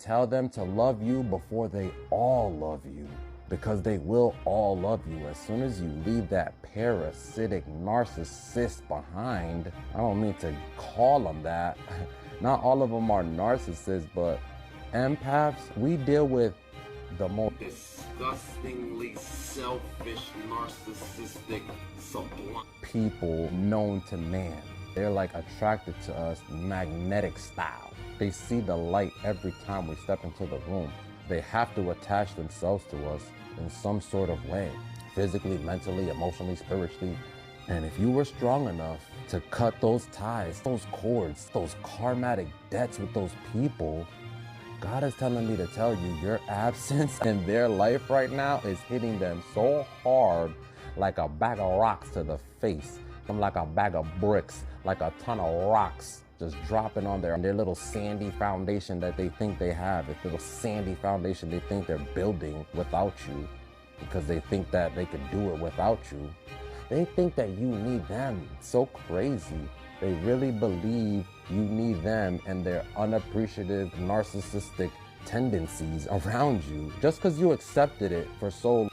Tell them to love you before they all love you, because they will all love you. As soon as you leave that parasitic narcissist behind, I don't mean to call them that. Not all of them are narcissists, but empaths, we deal with the most disgustingly selfish, narcissistic, sublime people known to man. They're like attracted to us magnetic style. They see the light every time we step into the room. They have to attach themselves to us in some sort of way, physically, mentally, emotionally, spiritually. And if you were strong enough to cut those ties, those cords, those karmatic debts with those people, God is telling me to tell you, your absence in their life right now is hitting them so hard, like a bag of rocks to the face. Like a bag of bricks, like a ton of rocks just dropping on their little sandy foundation that they think they have. This little sandy foundation they think they're building without you, because they think that they could do it without you. They think that you need them. It's so crazy. They really believe you need them and their unappreciative, narcissistic tendencies around you. Just because you accepted it for so long.